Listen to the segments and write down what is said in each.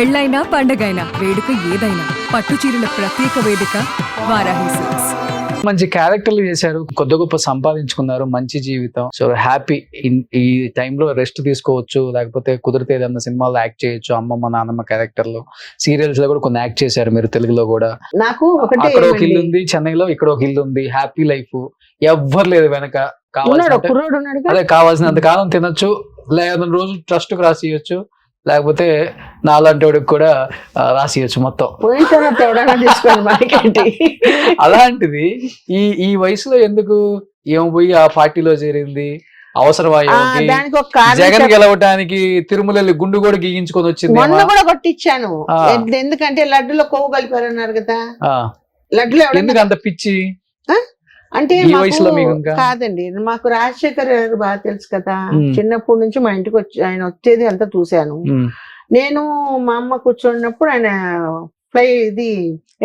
పెళ్ళైనా పండగైనా వేడుక ఏదైనా పట్టు చీరల ప్రత్యేక వేదిక వారాహి సిల్క్స్. మంచి క్యారెక్టర్లు చేశారు, కొద్ది గొప్ప సంపాదించుకున్నారు, మంచి జీవితం. So happy. ఈ టైంలో రెస్ట్ తీసుకోవచ్చు, లేకపోతే కుదిరితే ఏదన్నా సినిమాలో యాక్ట్ చేయొచ్చు. అమ్మమ్మ నాన్నమ్మ క్యారెక్టర్లు, సీరియల్స్ లో కూడా కొన్ని యాక్ట్ చేశారు మీరు తెలుగులో కూడా. నాకు ఒకటే అక్కడ ఒక ఇల్లు ఉంది, చెన్నైలో ఇక్కడ ఒక ఇల్లు ఉంది, హ్యాపీ లైఫ్, ఎవ్వరు లేదు వెనక. అదే కావాల్సినంత కాలం తినొచ్చు, లేదా రోజు ట్రస్ట్ కు రాసియొచ్చు, లేకపోతే నాలాంటి వాడికి కూడా రాసియొచ్చు మొత్తం. అలాంటిది ఈ వయసులో ఎందుకు ఏమో పోయి ఆ పార్టీలో చేరింది? అవసరమా? జగన్ గెలవటానికి తిరుమల గుండు కూడా గీయించుకొని వచ్చింది. మొన్న కూడా కొట్టించాను, ఎందుకంటే లడ్డులో కొవ్వు కలిపారన్నారు కదా. లడ్డులో ఎందుకు అంత పిచ్చి అంటే కాదండి, మాకు రాజశేఖర్ గారు బాగా తెలుసు కదా. చిన్నప్పటి నుంచి మా ఇంటికి వచ్చి ఆయన వచ్చేది అంతా చూశాను నేను. మా అమ్మ కూర్చున్నప్పుడు ఆయన ఇది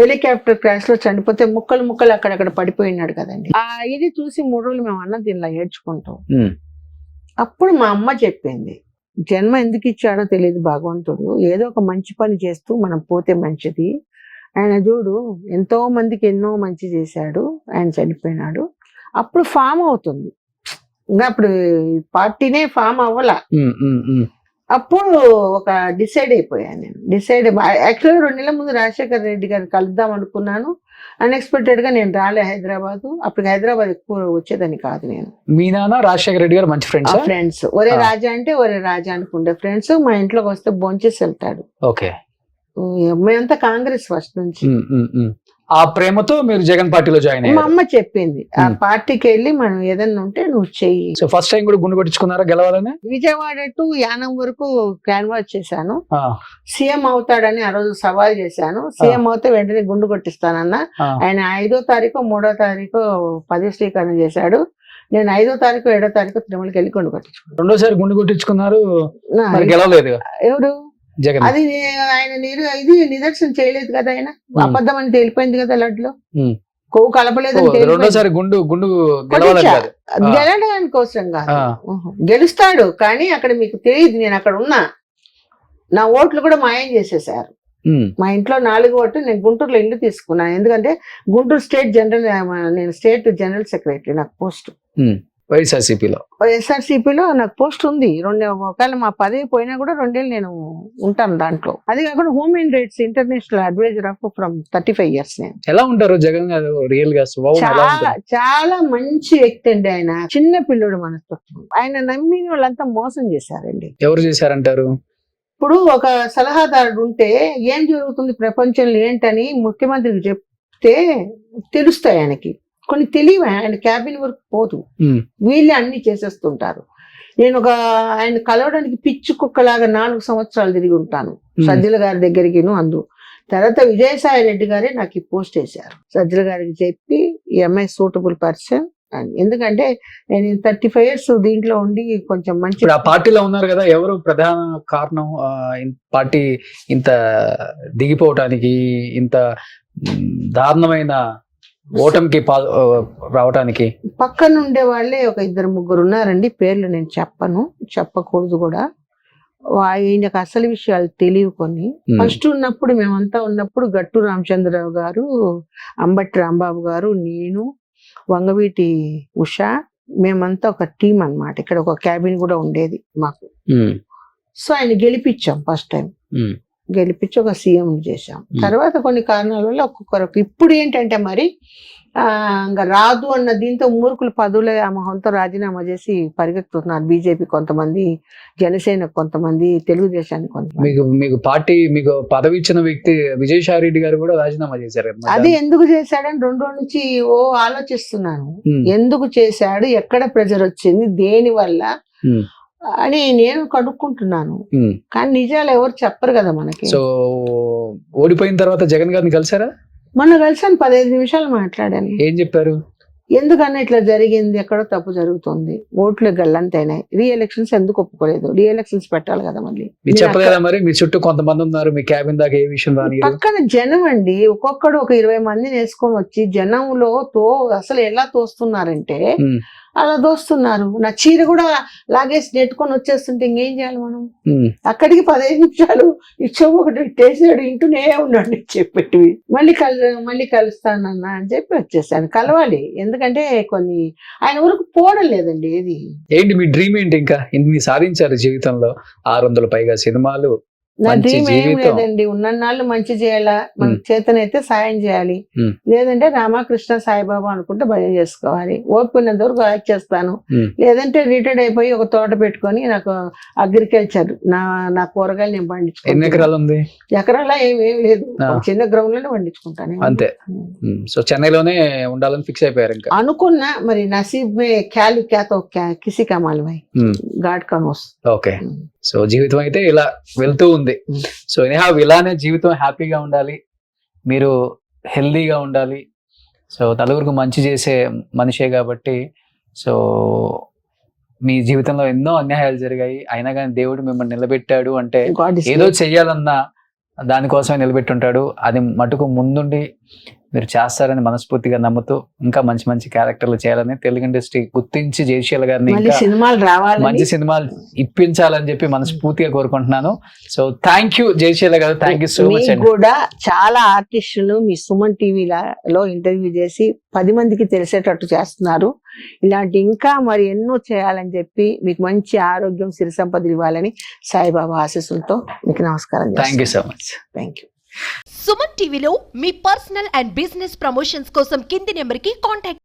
హెలికాప్టర్ క్రాష్ లో చనిపోతే ముక్కలు ముక్కలు అక్కడక్కడ పడిపోయినాడు కదండి. ఇది చూసి 3 రోజులు మేము అన్నం తినలా ఏడ్చుకుంటాం. అప్పుడు మా అమ్మ చెప్పింది, జన్మ ఎందుకు ఇచ్చాడో తెలియదు భగవంతుడు, ఏదో ఒక మంచి పని చేస్తూ మనం పోతే మంచిది. ఆయన చూడు ఎంతో మందికి ఎన్నో మంచి చేశాడు, ఆయన చనిపోయినాడు. అప్పుడు ఫామ్ అవుతుంది, ఇంకా అప్పుడు పార్టీనే ఫామ్ అవ్వాల. అప్పుడు ఒక డిసైడ్ అయిపోయాను నేను. యాక్చువల్గా 2 నెలల ముందు రాజశేఖర్ రెడ్డి గారిని కలుద్దాం అనుకున్నాను. అన్ఎక్స్పెక్టెడ్ గా నేను రాలే హైదరాబాద్. అప్పుడు హైదరాబాద్ ఎక్కువ వచ్చేదని కాదు నేను. మీ నాన్న రాజశేఖర్ రెడ్డి గారు మంచి ఫ్రెండ్స్. ఒరే రాజా అంటే ఒరే రాజా అనుకుంటే ఫ్రెండ్స్. మా ఇంట్లోకి వస్తే భోంచేసి వెళ్తాడు. ఓకే. మేమంతా కాంగ్రెస్ ఫస్ట్ నుంచి. ఆ ప్రేమతో మీరు జగన్ పార్టీలో జాయిన్ అయ్యారు. మా అమ్మ చెప్పింది, ఆ పార్టీకి వెళ్ళి మనం ఏదన్నా ఉంటే నువ్వు చెయ్యి. సో ఫస్ట్ టైం కూడా గుండు కొట్టించుకున్నారా గెలవాలని? విజయవాడ టు యానం వరకు క్యాన్వాస్ చేశాను. సీఎం అవుతాడని ఆ రోజు సవాల్ చేశాను. సీఎం అవుతే వెంటనే గుండు కొట్టిస్తానన్న. ఆయన 5వ తారీఖు 3వ తారీఖు పదవి స్వీకరణ చేశాడు. నేను 5వ తారీఖు 7వ తారీఖు తిరుమలకి వెళ్ళి గుండు కొట్టించుకున్నాను. 2వ సారి గుండు కొట్టించుకున్నారు, గెలవలేదు. ఎవరు? అది ఆయన ఇది నిదర్శనం చేయలేదు కదా. ఆయన అబద్ధం అని తెలిపోయింది కదా. లడ్లో కొవ్వు కలపలేదు. గెలవడానికి కోసం కాదు, గెలుస్తాడు. కానీ అక్కడ మీకు తెలియదు, నేను అక్కడ ఉన్నా. నా ఓట్లు కూడా మాయం చేసేసారు. మా ఇంట్లో 4 ఓట్లు. నేను గుంటూరులో ఇల్లు తీసుకున్నాను, ఎందుకంటే గుంటూరు స్టేట్ జనరల్, నేను స్టేట్ జనరల్ సెక్రటరీ. నాకు పోస్ట్ వైఎస్ఆర్సీపీలో నాకు పోస్ట్ ఉంది. ఒకవేళ మా పదవి పోయినా కూడా 2 ఏళ్ళు నేను ఉంటాను దాంట్లో. అది కాకుండా human rights international advisor from 35 years. నేను ఎలా ఉంటారు జగన్ గారు? రియల్ గా చాలా మంచి వ్యక్తి అండి. ఆయన చిన్న పిల్లడు మనస్తత్వం. ఆయన నమ్మిన వాళ్ళంతా మోసం చేశారండి. ఎవరు చేశారంటారు? ఇప్పుడు ఒక సలహాదారుడు ఉంటే ఏం జరుగుతుంది ప్రపంచంలో ఏంటని ముఖ్యమంత్రికి చెప్తే తెలుస్తాయి ఆయనకి. కొన్ని తెలివి ఆయన క్యాబిన్ వరకు పోదు, వీళ్ళే అన్ని చేసేస్తుంటారు. నేను ఆయన కలవడానికి పిచ్చి కుక్కలాగా 4 సంవత్సరాలు తిరిగి ఉంటాను సజ్జల గారి దగ్గరికి. తర్వాత విజయసాయి రెడ్డి గారే నాకు ఈ పోస్ట్ వేశారు. సజ్జల గారికి చెప్పి ఈ అమ్మాయి సూటబుల్ పర్సన్ అని. ఎందుకంటే నేను 35 years దీంట్లో ఉండి కొంచెం మంచి. ఆ పార్టీలో ఉన్నారు కదా, ఎవరు ప్రధాన కారణం పార్టీ ఇంత దిగిపోవటానికి, ఇంత దారుణమైన ఓటమికి రావటానికి? పక్కన ఉండే వాళ్ళే ఒక 2-3 ఉన్నారండి. పేర్లు నేను చెప్పకూడదు కూడా. ఆయనకు అసలు విషయాలు తెలియవు కొన్ని. ఫస్ట్ ఉన్నప్పుడు మేమంతా ఉన్నప్పుడు గట్టు రామచంద్రరావు గారు, అంబటి రాంబాబు గారు, నేను, వంగవీటి ఉష, మేమంతా ఒక టీం అన్నమాట. ఇక్కడ ఒక క్యాబిన్ కూడా ఉండేది మాకు. సో ఆయన గెలిపించాం ఫస్ట్ టైం. గెలిపించి ఒక సీఎం చేశాం. తర్వాత కొన్ని కారణాల వల్ల ఒక్కొక్కరు. ఇప్పుడు ఏంటంటే మరి ఇంకా రాదు అన్న దీంతో మూర్ఖులు పదవుల మొహంతో రాజీనామా చేసి పరిగెత్తుతున్నారు. బీజేపీ కొంతమంది, జనసేన కొంతమంది, తెలుగుదేశానికి కొంతమంది. మీకు పార్టీ మీకు పదవి ఇచ్చిన వ్యక్తి విజయసాయి రెడ్డి గారు కూడా రాజీనామా చేశారు. అది ఎందుకు చేశాడని 2 రోజుల నుంచి ఆలోచిస్తున్నాను. ఎందుకు చేశాడు, ఎక్కడ ప్రెజర్ వచ్చింది, దేని వల్ల అని నేను కనుక్కుంటున్నాను. కానీ నిజాలు ఎవరు చెప్పరు కదా మనకి. సో ఓడిపోయిన తర్వాత జగన్ గారిని కలిసారా? మొన్న కలిసాను, 15 నిమిషాలు మాట్లాడాను. ఏం చెప్పారు? ఎందుకన్నా ఇట్లా జరిగింది, ఎక్కడో తప్పు జరుగుతుంది, ఓట్లు గల్లంతైనాయి, రీఎలక్షన్స్ ఎందుకు ఒప్పుకోలేదు, రీఎలక్షన్స్ పెట్టాలి కదా. మళ్ళీ చెప్పలేదా మరి? మీ చుట్టూ కొంతమంది ఉన్నారు, మీ క్యాబిన్ దాకా ఏ విషయం రాని పక్కన జనం అండి. ఒక్కొక్కడు ఒక 20 మందిని వేసుకొని వచ్చి జనంలో అసలు ఎలా తోస్తున్నారంటే అలా దోస్తున్నారు. నా చీర కూడా లాగేసి నెట్టుకొని వచ్చేస్తుంటే ఇంకేం చేయాలి మనం? ఉమ్. అక్కడికి 15 నిమిషాలు ఇచ్చో ఒకటి టేసాడు, ఇంటూనే ఉన్నాడు చెప్పేటివి. మళ్ళీ కలుస్తానన్నా అని చెప్పి వచ్చేసాను. కలవాలి, ఎందుకంటే కొన్ని ఆయన ఊరికి పోవడం లేదండి ఏది. ఏంటి మీ డ్రీమ్ ఏంటి? ఇంకా ఇన్ని సాధించారు జీవితంలో, 600 పైగా సినిమాలు. నా మంచి డ్రీమ్ ఏం జీవితం. లేదండి, ఉన్నన్నాళ్ళు మంచి చేయాలా, మన చేతనైతే సాయం చేయాలి. మ్. లేదంటే రామకృష్ణ సాయిబాబా అనుకుంటే భయం చేసుకోవాలి. ఓపికన్నంత వరకు యాక్ట్ చేస్తాను. మ్. లేదంటే రిటైర్డ్ అయిపోయి ఒక తోట పెట్టుకొని నాకు అగ్రికల్చర్ నా కూరగాయలు నేను ఎన్ని పండించుకుంటాను. ఎకరాలు ఉంది? ఎకరాలా ఏం లేదు, ఆ. ఒక చిన్న గ్రౌండ్ లోనే పండించుకుంటాను. అంతే. సో చెన్నైలోనే ఉండాలని ఫిక్స్ అయిపోయారు ఇంకా. అనుకున్నా, మరి నసీబ్ మే క్యాలు క్యాతో కిసి కమాల్ భాయ్, గాడ్ కనోస్. ఓకే. సో జీవితం అయితే ఇలా వెళ్తూ ఉంది. సో ఇలానే జీవితం హ్యాపీగా ఉండాలి, మీరు హెల్దీగా ఉండాలి. సో నలుగురికి మంచి చేసే మనిషే కాబట్టి, సో మీ జీవితంలో ఎన్నో అన్యాయాలు జరిగాయి, అయినా కానీ దేవుడు మిమ్మల్ని నిలబెట్టాడు అంటే ఏదో చెయ్యాలన్నా దానికోసమే నిలబెట్టుంటాడు. అది మటుకు ముందుండి మీరు చేస్తారని మనస్ఫూర్తిగా నమ్ముతూ ఇంకా మంచి మంచి క్యారెక్టర్లు చేయాలని, తెలుగు ఇండస్ట్రీ గుర్తించి జయశీల గారిని ఇంకా సినిమాలు రావాలి, మంచి సినిమాలు ఇప్పించాలని చెప్పి మనస్ఫూర్తిగా కోరుకుంటున్నాను. సో థ్యాంక్ యూ జయశీల గారు, థ్యాంక్ యూ సో మచ్ అండి. కూడా చాలా ఆర్టిస్టులు మీ సుమన్ టీవీలో ఇంటర్వ్యూ చేసి 10 మందికి తెలిసేటట్టు చేస్తున్నారు. ఇలాంటి ఇంకా మరి ఎన్నో చేయాలని చెప్పి మీకు మంచి ఆరోగ్యం, సిరి సంపదలు ఇవ్వాలని సాయిబాబా ఆశీస్సులతో మీకు నమస్కారం. Thank you so much. Thank you. Suman టీవీలో మీ పర్సనల్ అండ్ బిజినెస్ ప్రమోషన్స్ కోసం కింది నెంబర్కి కాంటాక్ట్